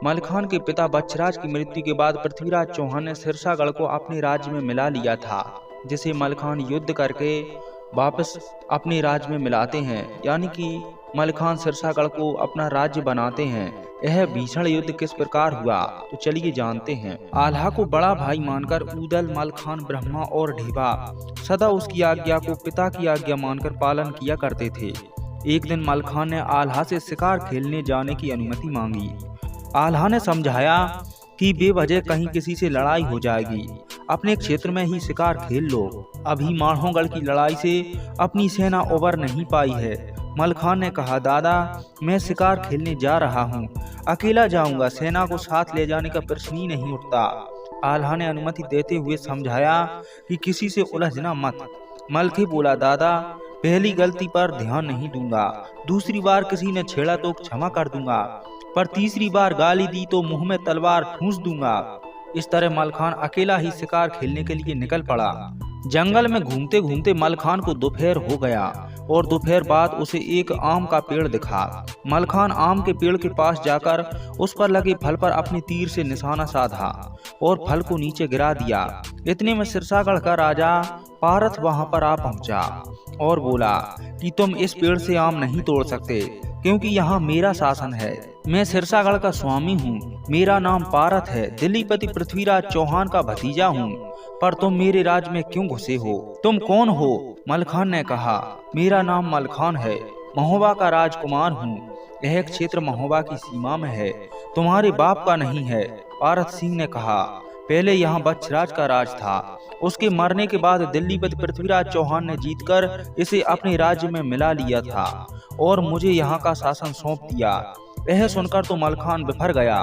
मलखान के पिता बच्छराज की मृत्यु के बाद पृथ्वीराज चौहान ने सिरसागढ़ को अपने राज्य में मिला लिया था, जिसे मलखान युद्ध करके वापस अपने राज्य में मिलाते हैं, यानी कि मलखान सिरसागढ़ को अपना राज्य बनाते हैं। यह भीषण युद्ध किस प्रकार हुआ, तो चलिए जानते हैं। आल्हा को बड़ा भाई मानकर ऊदल, मलखान, ब्रह्मा और ढेबा सदा उसकी आज्ञा को पिता की आज्ञा मानकर पालन किया करते थे। एक दिन मलखान ने आल्हा से शिकार खेलने जाने की अनुमति मांगी। आल्हा ने समझाया कि बेवजह कहीं किसी से लड़ाई हो जाएगी, अपने क्षेत्र में ही शिकार खेल लो। अभी माढ़ोगढ़ की लड़ाई से अपनी सेना उबर नहीं पाई है। मलखान ने कहा, दादा मैं शिकार खेलने जा रहा हूँ, अकेला जाऊंगा, सेना को साथ ले जाने का प्रश्न ही नहीं उठता। आल्हा ने अनुमति देते हुए समझाया कि किसी से उलझना मत। मलखे बोला, दादा पहली गलती पर ध्यान नहीं दूंगा, दूसरी बार किसी ने छेड़ा तो क्षमा कर दूंगा, पर तीसरी बार गाली दी तो मुंह में तलवार ठूंस दूंगा। इस तरह मलखान अकेला ही शिकार खेलने के लिए निकल पड़ा। जंगल में घूमते घूमते मलखान को दोपहर हो गया और दोपहर बाद उसे एक आम का पेड़ दिखा। मलखान आम के पेड़ के पास जाकर उस पर लगे फल पर अपने तीर से निशाना साधा और फल को नीचे गिरा दिया। इतने में सिरसागढ़ का राजा पारथ वहां पर आ पहुंचा और बोला कि तुम इस पेड़ से आम नहीं तोड़ सकते, क्योंकि यहाँ मेरा शासन है। मैं सिरसागढ़ का स्वामी हूँ, मेरा नाम पारथ है, दिल्लीपति पृथ्वीराज चौहान का भतीजा हूँ, पर तुम मेरे राज्य में क्यों घुसे हो? तुम कौन हो? मलखान ने कहा, मेरा नाम मलखान है, महोबा का राजकुमार हूँ। यह क्षेत्र महोबा की सीमा में है, तुम्हारे बाप का नहीं है। पारथ सिंह ने कहा, पहले यहाँ बच्छराज का राज था, उसके मरने के बाद दिल्लीपति पृथ्वीराज चौहान ने जीतकर इसे अपने राज्य में मिला लिया था और मुझे यहाँ का शासन सौंप दिया। यह सुनकर तो मलखान बिफर गया,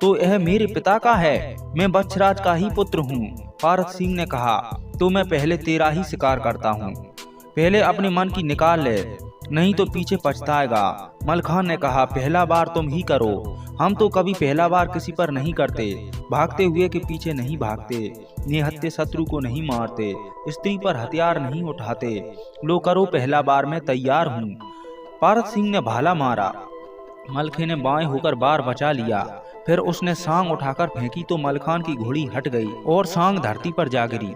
तो यह मेरे पिता का है, मैं बच्छराज का ही पुत्र हूँ। पारथ सिंह ने कहा, तो मैं पहले तेरा ही शिकार करता हूँ, पहले अपने मन की निकाल ले, नहीं तो पीछे पछताएगा। मलखान ने कहा, पहला बार तुम ही करो, हम तो कभी पहला बार किसी पर नहीं करते, भागते हुए के पीछे नहीं भागते, निहत्थे शत्रु को नहीं मारते, स्त्री पर हथियार नहीं उठाते, लो करो पहला बार, मैं तैयार हूँ। पारथ सिंह ने भाला मारा, मलखे ने बाएं होकर बार बचा लिया, फिर उसने सांग उठाकर फेंकी तो मलखान की घोड़ी हट गई और सांग धरती पर जा गिरी।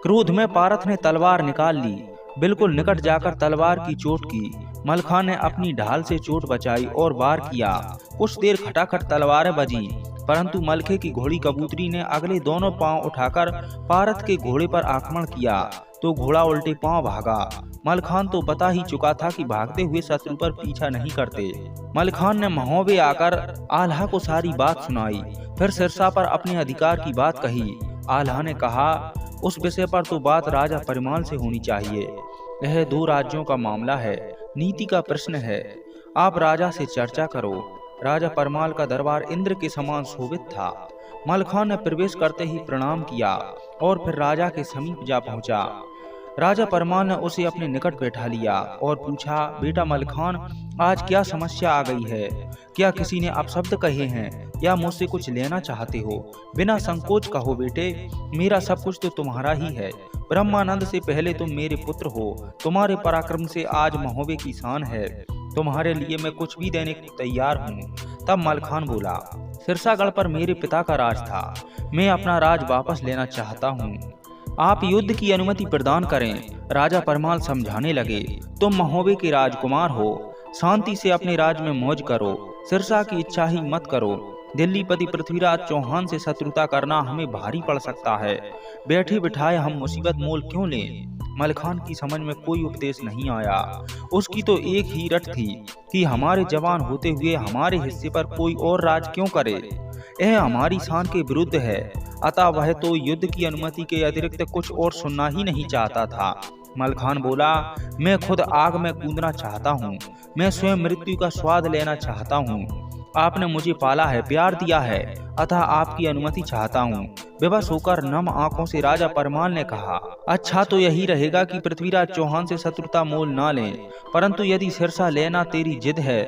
क्रोध में पारथ ने तलवार निकाल ली, बिल्कुल निकट जाकर तलवार की चोट की। मलखान ने अपनी ढाल से चोट बचाई और वार किया। कुछ देर खटाखट तलवारें बजी, परंतु मलखे की घोड़ी कबूतरी ने अगले दोनों पांव उठाकर पारथ के घोड़े पर आक्रमण किया तो घोड़ा उल्टे पांव भागा। मलखान तो बता ही चुका था कि भागते हुए शत्रु पर पीछा नहीं करते। मलखान ने महोबे आकर आल्हा को सारी बात सुनाई, फिर सिरसा पर अपने अधिकार की बात कही। आल्हा ने कहा, उस विषय पर तो बात राजा परिमाल से होनी चाहिए, यह दो राज्यों का मामला है, नीति का प्रश्न है, आप राजा से चर्चा करो। राजा परमाल का दरबार इंद्र के समान शोभित था। मलखान ने प्रवेश करते ही प्रणाम किया और फिर राजा के समीप जा पहुंचा। राजा परमाल ने उसे अपने निकट बैठा लिया और पूछा, बेटा मलखान, आज क्या समस्या आ गई है? क्या किसी ने अपशब्द कहे हैं या मुझसे कुछ लेना चाहते हो? बिना संकोच कहो बेटे, मेरा सब कुछ तो तुम्हारा ही है। ब्रह्मानंद से पहले तुम मेरे पुत्र हो, तुम्हारे पराक्रम से आज महोबे की शान है, तुम्हारे लिए मैं कुछ भी देने को तैयार हूँ। तब मलखान बोला, सिरसागढ़ पर मेरे पिता का राज था, मैं अपना राज वापस लेना चाहता हूँ, आप युद्ध की अनुमति प्रदान करें। राजा परमाल समझाने लगे, तुम महोबे के राजकुमार हो, शांति से अपने राज में मौज करो, सिरसा की इच्छा ही मत करो। दिल्लीपति पृथ्वीराज चौहान से शत्रुता करना हमें भारी पड़ सकता है, बैठे बिठाए हम मुसीबत मोल क्यों लें? मलखान की समझ में कोई उपदेश नहीं आया। उसकी तो एक ही रट थी कि हमारे जवान होते हुए हमारे हिस्से पर कोई और राज क्यों करे, यह हमारी शान के विरुद्ध है। अतः वह तो युद्ध की अनुमति के अतिरिक्त कुछ और सुनना ही नहीं चाहता था। मलखान बोला, मैं खुद आग में कूदना चाहता हूँ, मैं स्वयं मृत्यु का स्वाद लेना चाहता हूँ। आपने मुझे पाला है, प्यार दिया है, अतः आपकी अनुमति चाहता हूँ। बेबस होकर नम आंखों से राजा परमाल ने कहा, अच्छा तो यही रहेगा कि पृथ्वीराज चौहान से शत्रुता मोल ना लें, परंतु यदि सिरसा लेना तेरी जिद है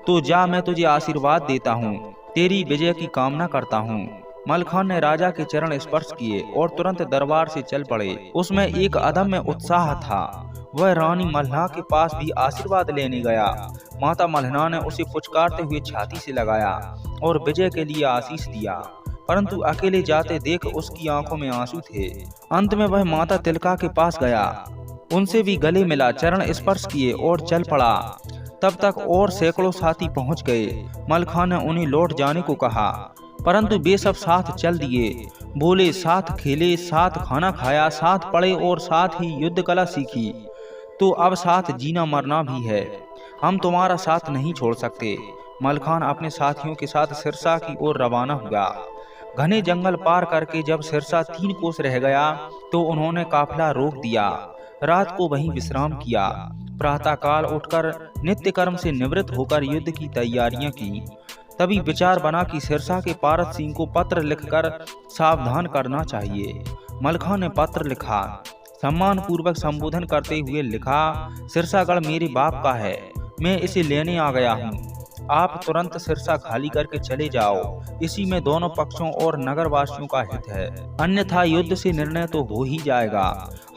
तो जा, मैं तुझे आशीर्वाद देता हूँ, तेरी विजय की कामना करता हूँ। मलखान ने राजा के चरण स्पर्श किए और तुरंत दरबार से चल पड़े। उसमें एक अदम्य उत्साह था। वह रानी मल्हा के पास भी आशीर्वाद लेने गया। माता मल्हा ने उसे पुचकारते हुए छाती से लगाया और विजय के लिए आशीष दिया, परंतु अकेले जाते देख उसकी आंखों में आंसू थे। अंत में वह माता तिलका के पास गया, उनसे भी गले मिला, चरण स्पर्श किए और चल पड़ा। तब तक और सैकड़ों साथी पहुंच गए। मलखा ने उन्हें लौट जाने को कहा, परंतु वे सब साथ चल दिए। बोले, साथ खेले, साथ खाना खाया, साथ पढ़े और साथ ही युद्ध कला सीखी, तो अब साथ जीना मरना भी है। हम तुम्हारा साथ नहीं छोड़ सकते। मलखान अपने साथियों के साथ सिरसा की ओर रवाना हुआ। घने जंगल पार करके जब सिरसा 3 कोस रह गया तो उन्होंने काफिला रोक दिया। रात को वहीं विश्राम किया। प्रातःकाल उठकर नित्य कर्म से निवृत्त होकर युद्ध की तैयारियां की। तभी विचार बना कि सिरसा के पारस सिंह को पत्र लिखकर सावधान करना चाहिए। मलखा ने पत्र लिखा, सम्मान पूर्वक संबोधन करते हुए लिखा, सिरसागढ़ मेरे बाप का है, मैं इसे लेने आ गया हूँ। आप तुरंत सिरसा खाली करके चले जाओ। इसी में दोनों पक्षों और नगरवासियों का हित है, अन्यथा युद्ध से निर्णय तो हो ही जाएगा।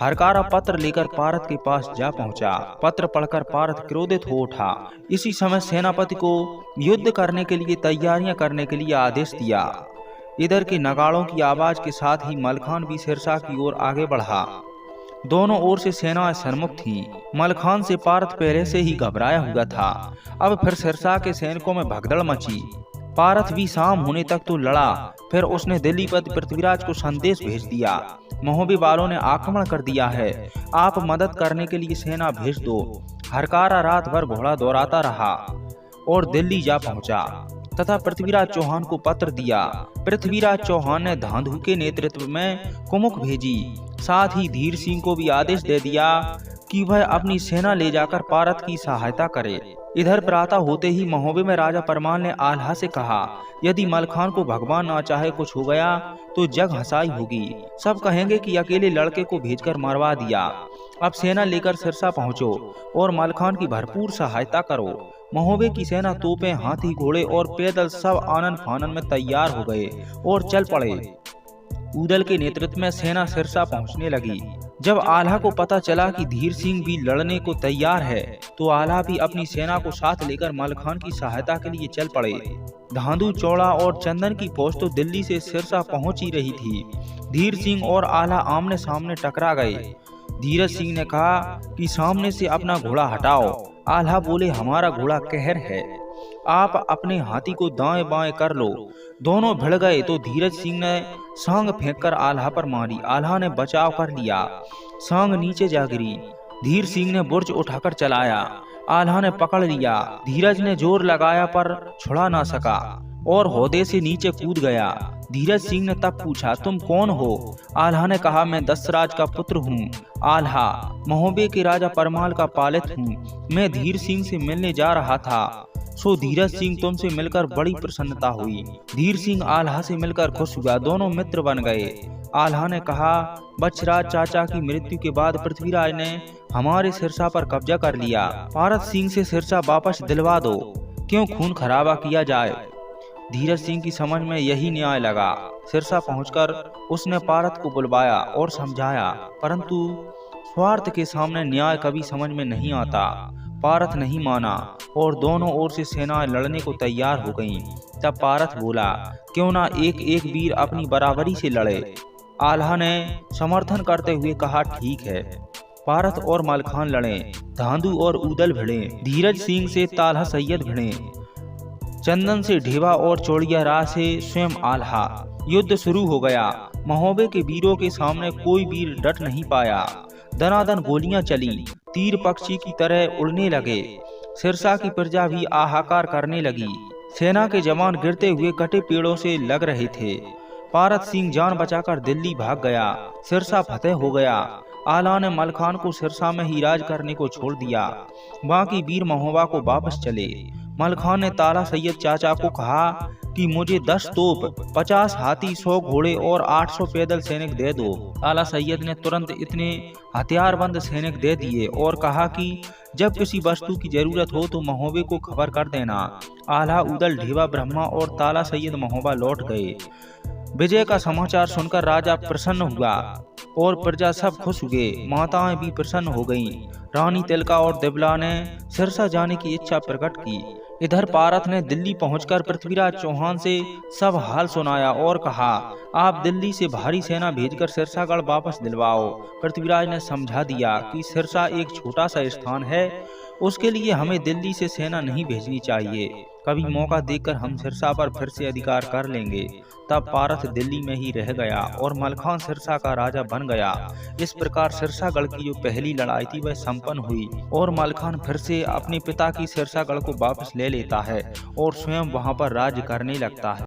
हरकारा पत्र लेकर पारत के पास जा पहुंचा। पत्र पढ़कर पारत क्रोधित हो उठा। इसी समय सेनापति को युद्ध करने के लिए तैयारियां करने के लिए आदेश दिया। इधर के नगाड़ों की आवाज के साथ ही मलखान भी सिरसा की ओर आगे बढ़ा। दोनों ओर से सेनाएं सन्मुख थीं। मलखान से पारत पहले से ही घबराया हुआ था। अब फिर सिरसा के सैनिकों में भगदड़ मची। पारत भी शाम होने तक तो लड़ा, फिर उसने दिल्लीपति पृथ्वीराज को संदेश भेज दिया, महोबे वालों ने आक्रमण कर दिया है, आप मदद करने के लिए सेना भेज दो। हरकारा रात भर घोड़ा दौड़ाता रहा और दिल्ली जा पहुंचा तथा पृथ्वीराज चौहान को पत्र दिया। पृथ्वीराज चौहान ने धांधु के नेतृत्व में कुमुक भेजी। साथ ही धीर सिंह को भी आदेश दे दिया कि वह अपनी सेना ले जाकर पारत की सहायता करे। इधर प्रातः होते ही महोबे में राजा परमाल ने आल्हा से कहा, यदि मलखान को भगवान ना चाहे कुछ हो गया तो जग हंसाई होगी। सब कहेंगे कि अकेले लड़के को भेजकर मरवा दिया। अब सेना लेकर सिरसा पहुंचो और मलखान की भरपूर सहायता करो। महोबे की सेना तोपें, हाथी, घोड़े और पैदल सब आनन फानन में तैयार हो गए और चल पड़े। उदल के नेतृत्व में सेना सिरसा पहुंचने लगी। जब आल्हा को पता चला कि धीर सिंह भी लड़ने को तैयार है तो आल्हा भी अपनी सेना को साथ लेकर मलखान की सहायता के लिए चल पड़े। धांधु, चौड़ा और चंदन की फौज तो दिल्ली से सिरसा पहुंच ही रही थी। धीर सिंह और आल्हा आमने सामने टकरा गए। धीरज सिंह ने कहा कि सामने से अपना घोड़ा हटाओ। आल्हा बोले, हमारा घोड़ा कहर है, आप अपने हाथी को दाएं बाएं कर लो। दोनों भिड़ गए तो धीरज सिंह ने सांग फेंककर आल्हा पर मारी। आल्हा ने बचाव कर लिया, सांग नीचे जा गिरी। धीर सिंह ने बुर्ज उठाकर चलाया, आल्हा ने पकड़ लिया। धीरज ने जोर लगाया पर छुड़ा ना सका और हौदे से नीचे कूद गया। धीरज सिंह ने तब पूछा, तुम कौन हो? आल्हा ने कहा, मैं दशराज का पुत्र हूँ। आल्हा, महोबे के राजा परमाल का पालित हूँ। मैं धीर सिंह से मिलने जा रहा था, सो धीरज सिंह तुमसे मिलकर बड़ी प्रसन्नता हुई। धीर सिंह आल्हा से मिलकर खुश हुआ, दोनों मित्र बन गए। आल्हा ने कहा, बछराज चाचा की मृत्यु के बाद पृथ्वीराज ने हमारे सिरसा पर कब्जा कर लिया। पारत सिंह से सिरसा वापस दिलवा दो, क्यों खून खराबा किया जाए। धीरज सिंह की समझ में यही न्याय लगा। सिरसा पहुंचकर उसने पारत को बुलवाया और समझाया, परंतु स्वार्थ के सामने न्याय कभी समझ में नहीं आता। पारत नहीं माना और दोनों ओर से सेनाएं लड़ने को तैयार हो गईं। तब पारत बोला, क्यों ना एक एक वीर अपनी बराबरी से लड़े। आल्हा ने समर्थन करते हुए कहा, ठीक है। पारत और मलखान लड़े, धांधु और उदल भिड़े, धीरज सिंह से ताल्हा सैयद भिड़े, चंदन से ढेवा और चौड़िया राह से स्वयं आल्हा। युद्ध शुरू हो गया। महोबे के वीरों के सामने कोई वीर डट नहीं पाया। दनादन गोलियां चली, तीर पक्षी की तरह उड़ने लगे। सिरसा की प्रजा भी आहाकार करने लगी। सेना के जवान गिरते हुए कटे पेड़ों से लग रहे थे। पारत सिंह जान बचाकर दिल्ली भाग गया। सिरसा फतेह हो गया। आल्हा ने मलखान को सिरसा में ही राज करने को छोड़ दिया। बाकी वीर महोबा को वापस चले। मलखान ने ताला सैयद चाचा को कहा कि मुझे 10 तोप, 50 हाथी, 100 घोड़े और 800 पैदल सैनिक दे दो। ताला सैयद ने तुरंत इतने हथियारबंद सैनिक दे दिए और कहा कि जब किसी वस्तु की जरूरत हो तो महोबे को खबर कर देना। आल्हा, उदल, ढेवा, ब्रह्मा और ताला सैयद महोबा लौट गए। विजय का समाचार सुनकर राजा प्रसन्न हुआ। और प्रजा सब खुश हुए। माताएं भी प्रसन्न हो गईं। रानी तिलका और दिबला ने सिरसा जाने की इच्छा प्रकट की। इधर पारथ ने दिल्ली पहुंचकर पृथ्वीराज चौहान से सब हाल सुनाया और कहा, आप दिल्ली से भारी सेना भेजकर सिरसागढ़ वापस दिलवाओ। पृथ्वीराज ने समझा दिया कि सिरसा एक छोटा सा स्थान है, उसके लिए हमें दिल्ली से सेना नहीं भेजनी चाहिए। कभी मौका देखकर हम सिरसा पर फिर से अधिकार कर लेंगे। तब पारथ दिल्ली में ही रह गया और मलखान सिरसा का राजा बन गया। इस प्रकार सिरसागढ़ की जो पहली लड़ाई थी वह संपन्न हुई और मलखान फिर से अपने पिता की सिरसागढ़ को वापस ले लेता है और स्वयं वहां पर राज्य करने लगता है।